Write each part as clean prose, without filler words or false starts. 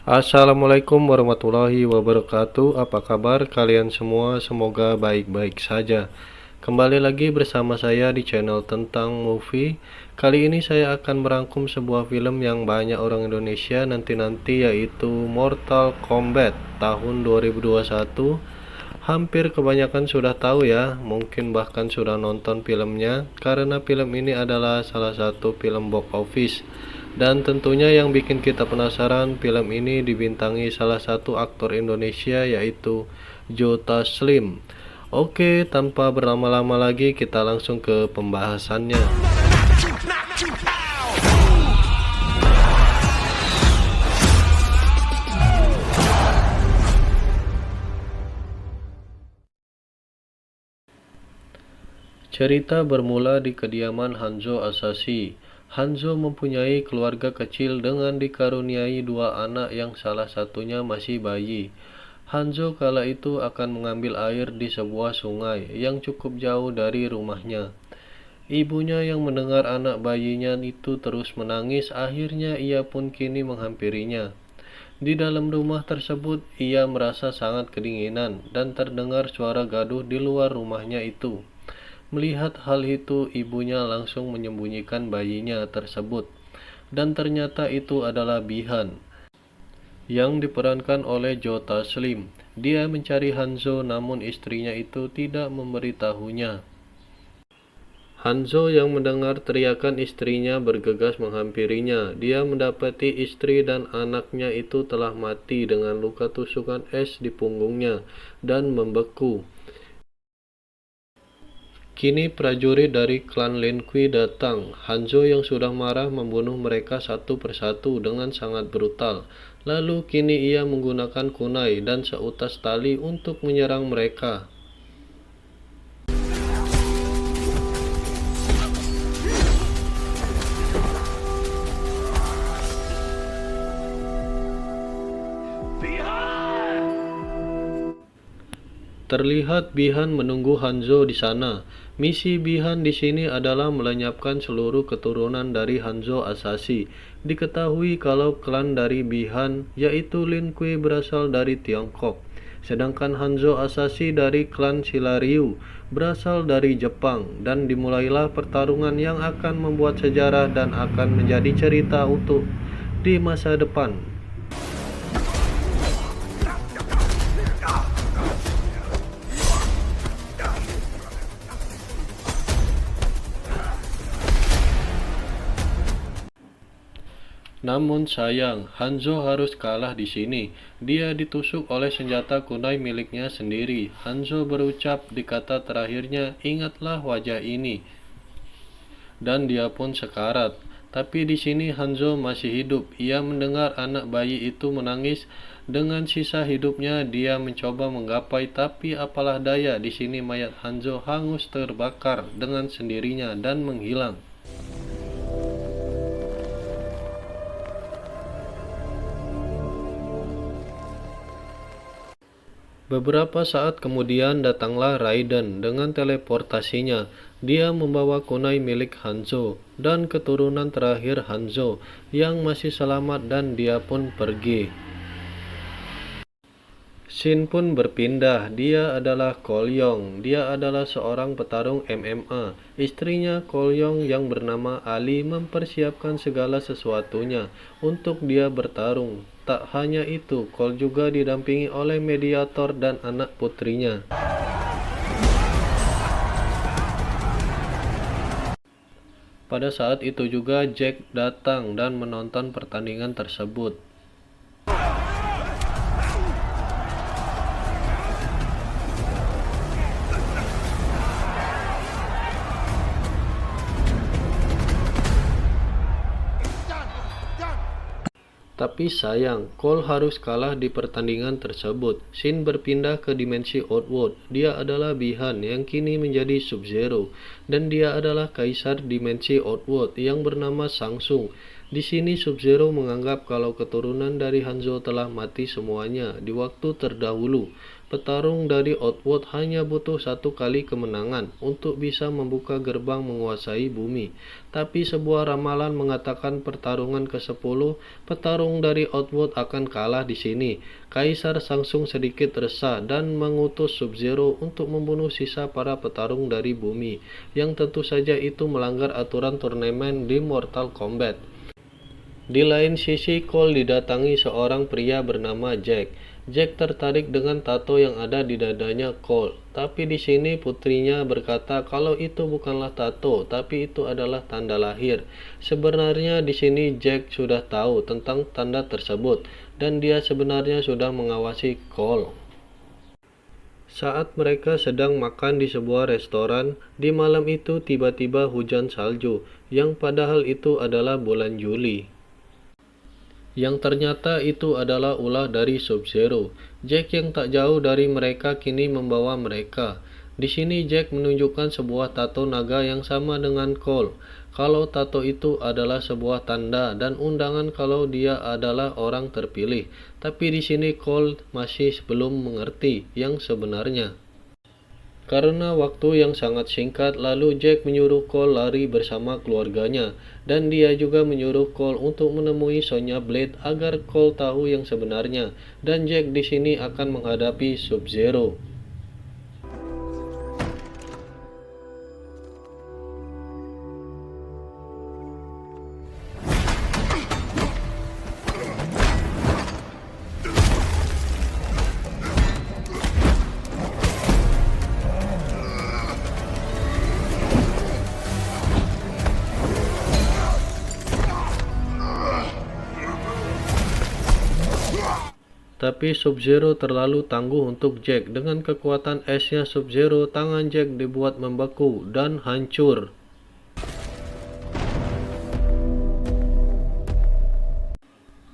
Assalamualaikum warahmatullahi wabarakatuh. Apa kabar kalian semua? Semoga baik-baik saja. Kembali lagi bersama saya di channel tentang movie. Kali ini saya akan merangkum sebuah film yang banyak orang Indonesia nanti-nanti, yaitu Mortal Kombat tahun 2021. Hampir kebanyakan sudah tahu ya, mungkin bahkan sudah nonton filmnya, karena film ini adalah salah satu film box office. Dan tentunya yang bikin kita penasaran, film ini dibintangi salah satu aktor Indonesia, yaitu Joe Taslim. Oke, tanpa berlama-lama lagi kita langsung ke pembahasannya. Cerita bermula di kediaman Hanzo Asashi. Hanzo mempunyai keluarga kecil dengan dikaruniai dua anak yang salah satunya masih bayi. Hanzo kala itu akan mengambil air di sebuah sungai yang cukup jauh dari rumahnya. Ibunya yang mendengar anak bayinya itu terus menangis, akhirnya ia pun kini menghampirinya. Di dalam rumah tersebut, ia merasa sangat kedinginan dan terdengar suara gaduh di luar rumahnya itu. Melihat hal itu, ibunya langsung menyembunyikan bayinya tersebut. Dan ternyata itu adalah Bihan, yang diperankan oleh Joe Taslim. Dia mencari Hanzo, namun istrinya itu tidak memberitahunya. Hanzo yang mendengar teriakan istrinya bergegas menghampirinya. Dia mendapati istri dan anaknya itu telah mati dengan luka tusukan es di punggungnya dan membeku. Kini prajurit dari klan Lin Kuei datang. Hanzo yang sudah marah membunuh mereka satu persatu dengan sangat brutal. Lalu kini ia menggunakan kunai dan seutas tali untuk menyerang mereka. Terlihat Bihan menunggu Hanzo di sana. Misi Bihan di sini adalah melenyapkan seluruh keturunan dari Hanzo Asashi. Diketahui kalau klan dari Bihan, yaitu Lin Kuei, berasal dari Tiongkok. Sedangkan Hanzo Asashi dari klan Silariu berasal dari Jepang, dan dimulailah pertarungan yang akan membuat sejarah dan akan menjadi cerita untuk di masa depan. Namun sayang, Hanzo harus kalah di sini. Dia ditusuk oleh senjata kunai miliknya sendiri. Hanzo berucap di kata terakhirnya, "Ingatlah wajah ini." Dan dia pun sekarat. Tapi di sini Hanzo masih hidup. Ia mendengar anak bayi itu menangis. Dengan sisa hidupnya dia mencoba menggapai, tapi apalah daya, di sini mayat Hanzo hangus terbakar dengan sendirinya dan menghilang. Beberapa saat kemudian datanglah Raiden dengan teleportasinya. Dia membawa kunai milik Hanzo dan keturunan terakhir Hanzo yang masih selamat, dan dia pun pergi. Shin pun berpindah. Dia adalah Kolyong. Dia adalah seorang petarung MMA. Istrinya Kolyong yang bernama Ali mempersiapkan segala sesuatunya untuk dia bertarung. Tak hanya itu, Cole juga didampingi oleh mediator dan anak putrinya. Pada saat itu juga Jack datang dan menonton pertandingan tersebut. Tapi sayang, Cole harus kalah di pertandingan tersebut. Shin berpindah ke dimensi Outworld. Dia adalah Bihan yang kini menjadi Sub-Zero, dan dia adalah kaisar dimensi Outworld yang bernama Samsung. Di sini Sub-Zero menganggap kalau keturunan dari Hanzo telah mati semuanya di waktu terdahulu. Petarung dari Outworld hanya butuh 1 kali kemenangan untuk bisa membuka gerbang menguasai bumi. Tapi sebuah ramalan mengatakan pertarungan ke-10, petarung dari Outworld akan kalah di sini. Kaisar Samsung sedikit resah dan mengutus Sub-Zero untuk membunuh sisa para petarung dari bumi, yang tentu saja itu melanggar aturan turnamen di Mortal Kombat. Di lain sisi, Cole didatangi seorang pria bernama Jack. Jack tertarik dengan tato yang ada di dadanya Cole, tapi di sini putrinya berkata kalau itu bukanlah tato, tapi itu adalah tanda lahir. Sebenarnya di sini Jack sudah tahu tentang tanda tersebut, dan dia sebenarnya sudah mengawasi Cole. Saat mereka sedang makan di sebuah restoran, di malam itu tiba-tiba hujan salju, yang padahal itu adalah bulan Juli. Yang ternyata itu adalah ulah dari Sub-Zero. Jack yang tak jauh dari mereka kini membawa mereka. Di sini Jack menunjukkan sebuah tato naga yang sama dengan Cole. Kalau tato itu adalah sebuah tanda dan undangan kalau dia adalah orang terpilih. Tapi di sini Cole masih belum mengerti yang sebenarnya. Karena waktu yang sangat singkat, lalu Jack menyuruh Cole lari bersama keluarganya, dan dia juga menyuruh Cole untuk menemui Sonya Blade agar Cole tahu yang sebenarnya, dan Jack di sini akan menghadapi Sub-Zero. Tapi Sub-Zero terlalu tangguh untuk Jack. Dengan kekuatan esnya Sub-Zero, tangan Jack dibuat membeku dan hancur.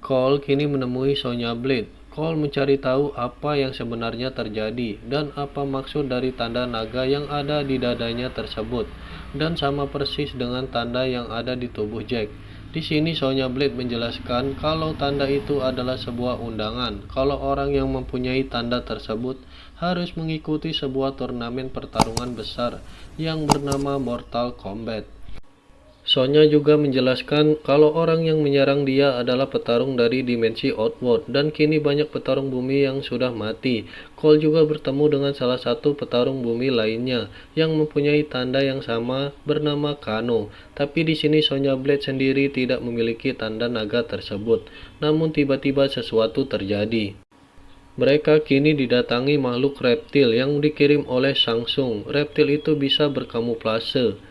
Cole kini menemui Sonya Blade. Cole mencari tahu apa yang sebenarnya terjadi dan apa maksud dari tanda naga yang ada di dadanya tersebut, dan sama persis dengan tanda yang ada di tubuh Jack. Di sini Sonya Blade menjelaskan kalau tanda itu adalah sebuah undangan. Kalau orang yang mempunyai tanda tersebut harus mengikuti sebuah turnamen pertarungan besar yang bernama Mortal Kombat. Sonya juga menjelaskan kalau orang yang menyerang dia adalah petarung dari dimensi Outworld, dan kini banyak petarung bumi yang sudah mati. Cole juga bertemu dengan salah satu petarung bumi lainnya yang mempunyai tanda yang sama bernama Kano. Tapi di sini Sonya Blade sendiri tidak memiliki tanda naga tersebut. Namun tiba-tiba sesuatu terjadi. Mereka kini didatangi makhluk reptil yang dikirim oleh Samsung. Reptil itu bisa berkamuflase.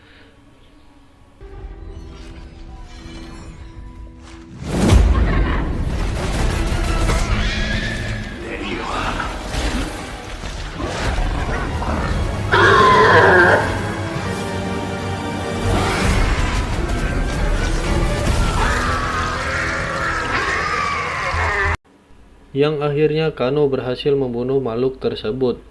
Yang akhirnya Kano berhasil membunuh makhluk tersebut.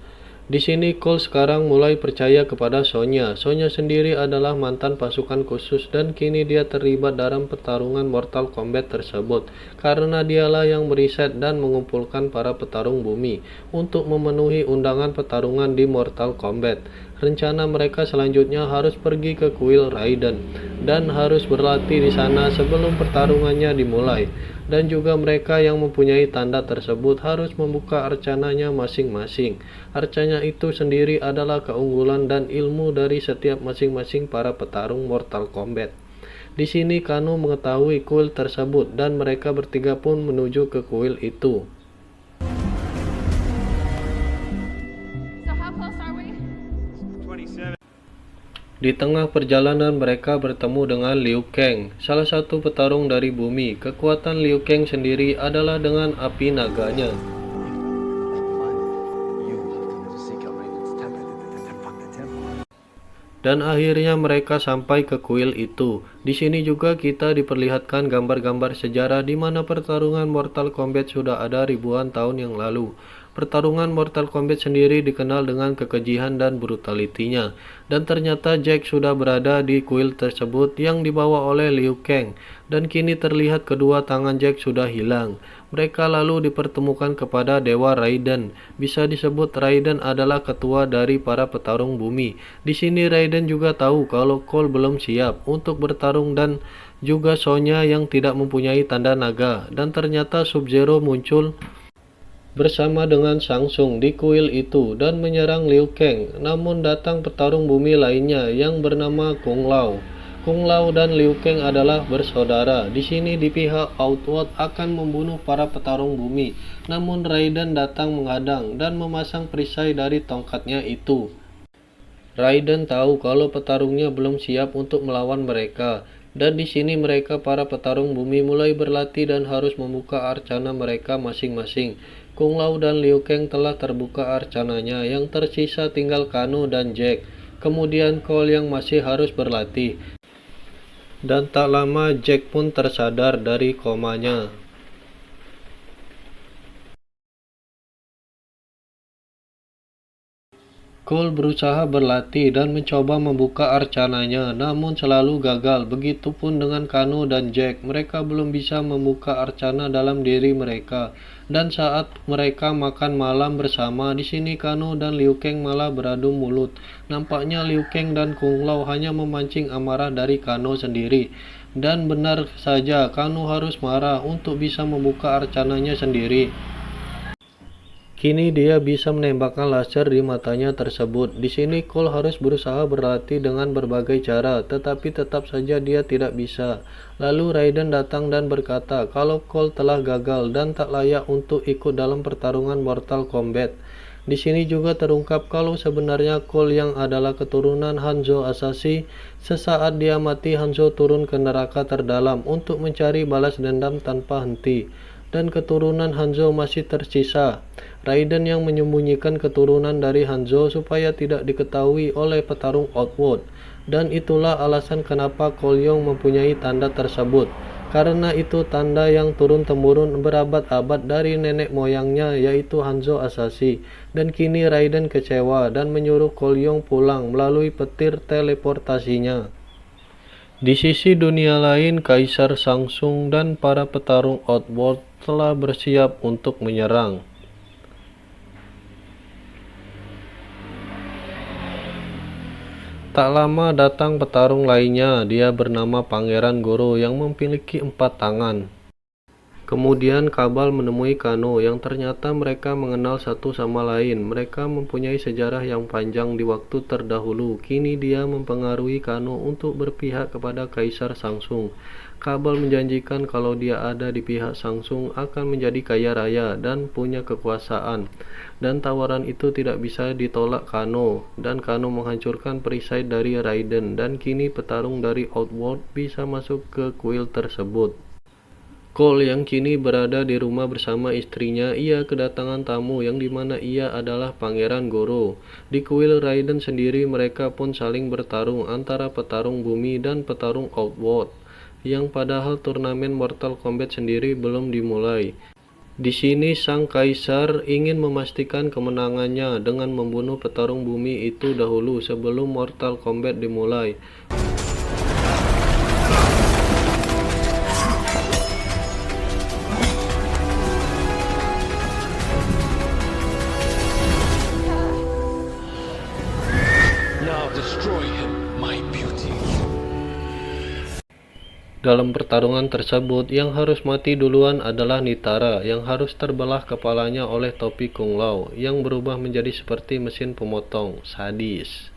Di sini Cole sekarang mulai percaya kepada Sonya. Sonya sendiri adalah mantan pasukan khusus dan kini dia terlibat dalam pertarungan Mortal Kombat tersebut karena dialah yang meriset dan mengumpulkan para petarung bumi untuk memenuhi undangan pertarungan di Mortal Kombat. Rencana mereka selanjutnya harus pergi ke kuil Raiden dan harus berlatih di sana sebelum pertarungannya dimulai. Dan juga mereka yang mempunyai tanda tersebut harus membuka arcananya masing-masing. Arcana itu sendiri adalah keunggulan dan ilmu dari setiap masing-masing para petarung Mortal Kombat. Di sini Kano mengetahui kuil tersebut dan mereka bertiga pun menuju ke kuil itu. Di tengah perjalanan mereka bertemu dengan Liu Kang, salah satu petarung dari bumi. Kekuatan Liu Kang sendiri adalah dengan api naganya. Dan akhirnya mereka sampai ke kuil itu. Di sini juga kita diperlihatkan gambar-gambar sejarah di mana pertarungan Mortal Kombat sudah ada ribuan tahun yang lalu. Pertarungan Mortal Kombat sendiri dikenal dengan kekejian dan brutalitinya. Dan ternyata Jack sudah berada di kuil tersebut yang dibawa oleh Liu Kang. Dan kini terlihat kedua tangan Jack sudah hilang. Mereka lalu dipertemukan kepada Dewa Raiden. Bisa disebut Raiden adalah ketua dari para petarung bumi. Di sini Raiden juga tahu kalau Cole belum siap untuk bertarung dan juga Sonya yang tidak mempunyai tanda naga. Dan ternyata Sub-Zero muncul bersama dengan Samsung di kuil itu dan menyerang Liu Kang. Namun datang petarung bumi lainnya yang bernama Kung Lao. Kung Lao dan Liu Kang adalah bersaudara. Di sini di pihak Outworld akan membunuh para petarung bumi. Namun Raiden datang menghadang dan memasang perisai dari tongkatnya itu. Raiden tahu kalau petarungnya belum siap untuk melawan mereka. Dan di sini mereka para petarung bumi mulai berlatih dan harus membuka arcana mereka masing-masing. Kung Lao dan Liu Kang telah terbuka arcananya, yang tersisa tinggal Kano dan Jack. Kemudian Cole yang masih harus berlatih. Dan tak lama Jack pun tersadar dari komanya. Cole berusaha berlatih dan mencoba membuka arcananya, namun selalu gagal. Begitupun dengan Kano dan Jack, mereka belum bisa membuka arcana dalam diri mereka. Dan saat mereka makan malam bersama, di sini Kano dan Liu Kang malah beradu mulut. Nampaknya Liu Kang dan Kung Lao hanya memancing amarah dari Kano sendiri. Dan benar saja, Kano harus marah untuk bisa membuka arcananya sendiri. Kini dia bisa menembakkan laser di matanya tersebut. Di sini Cole harus berusaha berlatih dengan berbagai cara, tetapi tetap saja dia tidak bisa. Lalu Raiden datang dan berkata kalau Cole telah gagal dan tak layak untuk ikut dalam pertarungan Mortal Kombat. Di sini juga terungkap kalau sebenarnya Cole yang adalah keturunan Hanzo Asashi. Sesaat dia mati, Hanzo turun ke neraka terdalam untuk mencari balas dendam tanpa henti. Dan keturunan Hanzo masih tersisa. Raiden yang menyembunyikan keturunan dari Hanzo supaya tidak diketahui oleh petarung Outworld. Dan itulah alasan kenapa Cole Young mempunyai tanda tersebut. Karena itu tanda yang turun-temurun berabad-abad dari nenek moyangnya, yaitu Hanzo Asashi. Dan kini Raiden kecewa dan menyuruh Cole Young pulang melalui petir teleportasinya. Di sisi dunia lain, Kaisar Samsung dan para petarung Outworld telah bersiap untuk menyerang. Tak lama datang petarung lainnya, dia bernama Pangeran Goro yang memiliki 4 tangan. Kemudian Kabal menemui Kano yang ternyata mereka mengenal satu sama lain. Mereka mempunyai sejarah yang panjang di waktu terdahulu. Kini dia mempengaruhi Kano untuk berpihak kepada Kaisar Samsung. Kabal menjanjikan kalau dia ada di pihak Samsung akan menjadi kaya raya dan punya kekuasaan. Dan tawaran itu tidak bisa ditolak Kano. Dan Kano menghancurkan perisai dari Raiden. Dan kini petarung dari Outworld bisa masuk ke kuil tersebut. Cole yang kini berada di rumah bersama istrinya, ia kedatangan tamu yang dimana ia adalah Pangeran Goro. Di kuil Raiden sendiri mereka pun saling bertarung antara petarung bumi dan petarung Outworld, yang padahal turnamen Mortal Kombat sendiri belum dimulai. Di sini sang kaisar ingin memastikan kemenangannya dengan membunuh petarung bumi itu dahulu sebelum Mortal Kombat dimulai. Dalam pertarungan tersebut, yang harus mati duluan adalah Nitara, yang harus terbelah kepalanya oleh topi Kung Lao, yang berubah menjadi seperti mesin pemotong, sadis.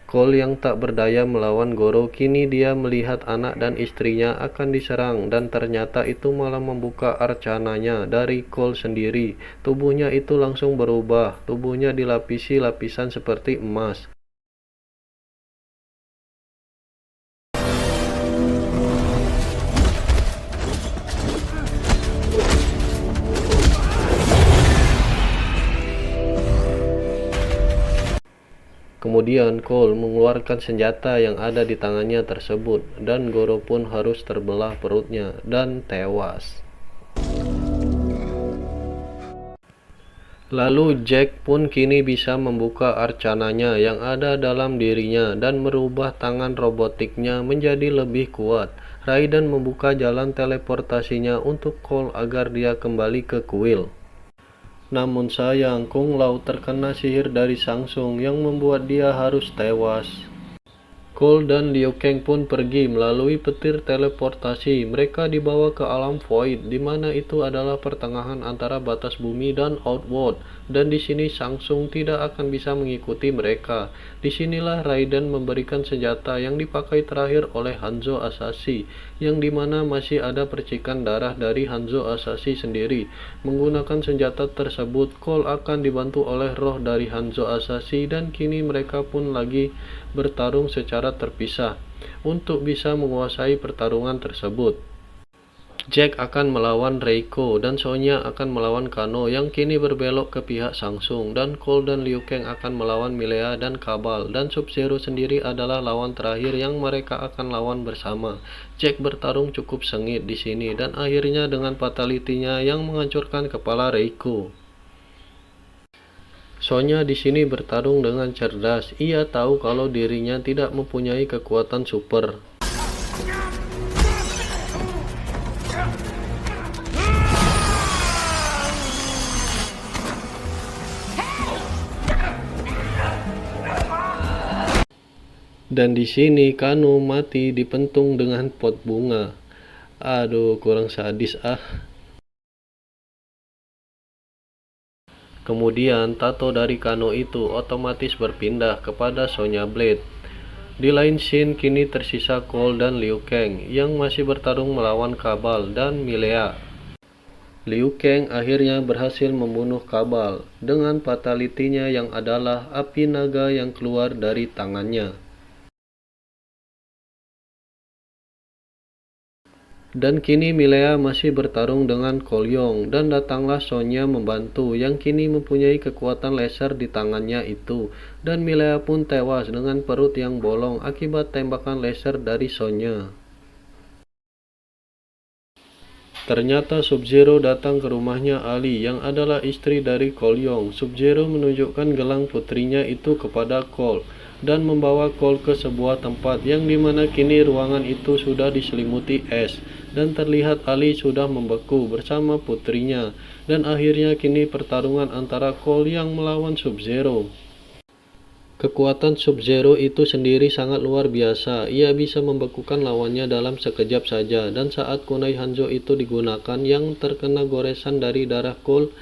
Cole yang tak berdaya melawan Goro, kini dia melihat anak dan istrinya akan diserang, dan ternyata itu malah membuka arcananya dari Cole sendiri. Tubuhnya itu langsung berubah, tubuhnya dilapisi lapisan seperti emas. Kemudian Cole mengeluarkan senjata yang ada di tangannya tersebut, dan Goro pun harus terbelah perutnya dan tewas. Lalu Jack pun kini bisa membuka arcananya yang ada dalam dirinya dan merubah tangan robotiknya menjadi lebih kuat. Raiden membuka jalan teleportasinya untuk Cole agar dia kembali ke kuil. Namun sayang, Kung Lao terkena sihir dari Samsung yang membuat dia harus tewas. Cole dan Liu Kang pun pergi melalui petir teleportasi. Mereka dibawa ke alam void, di mana itu adalah pertengahan antara batas bumi dan Outworld. Dan di sini Samsung tidak akan bisa mengikuti mereka. Disinilah Raiden memberikan senjata yang dipakai terakhir oleh Hanzo Asashi, yang dimana masih ada percikan darah dari Hanzo Asashi sendiri. Menggunakan senjata tersebut, Cole akan dibantu oleh roh dari Hanzo Asashi dan kini mereka pun lagi bertarung secara terpisah untuk bisa menguasai pertarungan tersebut. Jack akan melawan Reiko dan Sonya akan melawan Kano yang kini berbelok ke pihak Samsung, dan Cole dan Liu Kang akan melawan Milea dan Kabal, dan Sub-Zero sendiri adalah lawan terakhir yang mereka akan lawan bersama. Jack bertarung cukup sengit di sini dan akhirnya dengan fatality-nya yang menghancurkan kepala Reiko. Sonya di sini bertarung dengan cerdas. Ia tahu kalau dirinya tidak mempunyai kekuatan super. Dan di sini Kano mati dipentung dengan pot bunga. Aduh, kurang sadis ah. Kemudian tato dari Kano itu otomatis berpindah kepada Sonya Blade. Di lain scene kini tersisa Cole dan Liu Kang yang masih bertarung melawan Kabal dan Milea. Liu Kang akhirnya berhasil membunuh Kabal dengan fatality-nya yang adalah api naga yang keluar dari tangannya. Dan kini Milea masih bertarung dengan Kolyong dan datanglah Sonya membantu yang kini mempunyai kekuatan laser di tangannya itu. Dan Milea pun tewas dengan perut yang bolong akibat tembakan laser dari Sonya. Ternyata Sub-Zero datang ke rumahnya Ali yang adalah istri dari Kolyong. Sub-Zero menunjukkan gelang putrinya itu kepada Cole dan membawa Cole ke sebuah tempat yang dimana kini ruangan itu sudah diselimuti es dan terlihat Ali sudah membeku bersama putrinya, dan akhirnya kini pertarungan antara Cole yang melawan Sub-Zero. Kekuatan Sub-Zero itu sendiri sangat luar biasa. Ia bisa membekukan lawannya dalam sekejap saja, dan saat kunai Hanzo itu digunakan yang terkena goresan dari darah Cole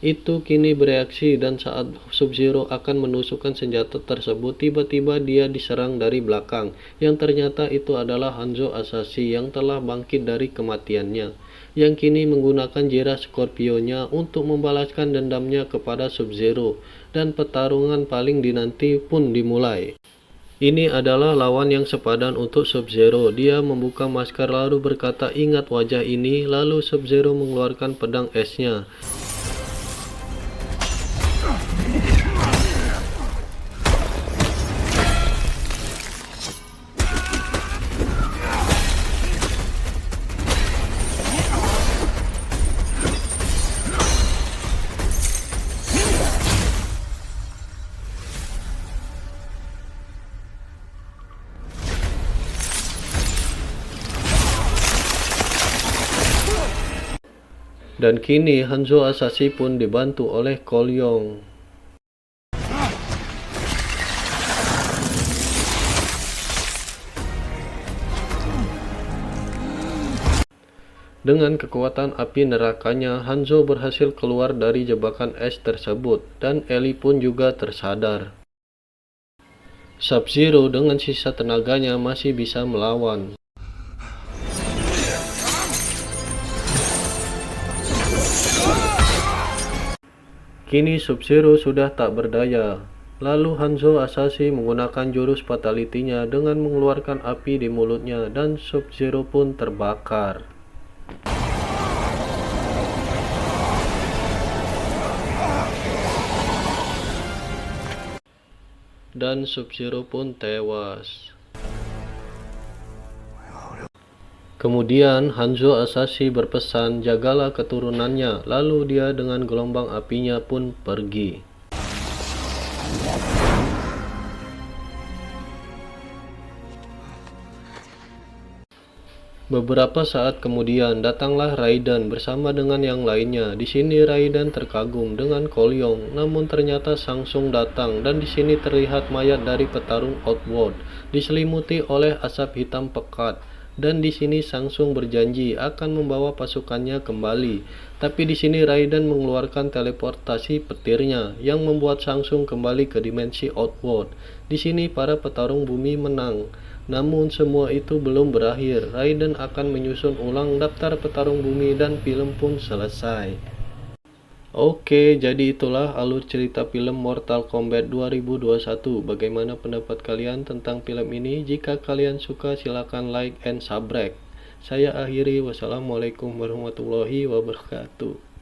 itu kini bereaksi, dan saat Sub-Zero akan menusukkan senjata tersebut tiba-tiba dia diserang dari belakang yang ternyata itu adalah Hanzo Asashi yang telah bangkit dari kematiannya, yang kini menggunakan Jera Scorpio-nya untuk membalaskan dendamnya kepada Sub-Zero, dan pertarungan paling dinanti pun dimulai. Ini adalah lawan yang sepadan untuk Sub-Zero. Dia membuka masker lalu berkata, "Ingat wajah ini." Lalu Sub-Zero mengeluarkan pedang esnya. Dan kini Hanzo Asashi pun dibantu oleh Kolyong. Dengan kekuatan api nerakanya, Hanzo berhasil keluar dari jebakan es tersebut, dan Ellie pun juga tersadar. Sub-Zero dengan sisa tenaganya masih bisa melawan. Kini Sub-Zero sudah tak berdaya. Lalu Hanzo Asashi menggunakan jurus fatality-nya dengan mengeluarkan api di mulutnya, dan Sub-Zero pun terbakar. Dan Sub-Zero pun tewas. Kemudian Hanzo Asashi berpesan, "Jagalah keturunannya." Lalu dia dengan gelombang apinya pun pergi. Beberapa saat kemudian datanglah Raiden bersama dengan yang lainnya. Di sini Raiden terkagum dengan Kolyong, namun ternyata Samsung datang dan di sini terlihat mayat dari petarung Outworld diselimuti oleh asap hitam pekat. Dan di sini Samsung berjanji akan membawa pasukannya kembali. Tapi di sini Raiden mengeluarkan teleportasi petirnya yang membuat Samsung kembali ke dimensi Outworld. Di sini para petarung bumi menang. Namun semua itu belum berakhir. Raiden akan menyusun ulang daftar petarung bumi dan film pun selesai. Oke, jadi itulah alur cerita film Mortal Kombat 2021. Bagaimana pendapat kalian tentang film ini? Jika kalian suka silakan like and subscribe. Saya akhiri, wassalamualaikum warahmatullahi wabarakatuh.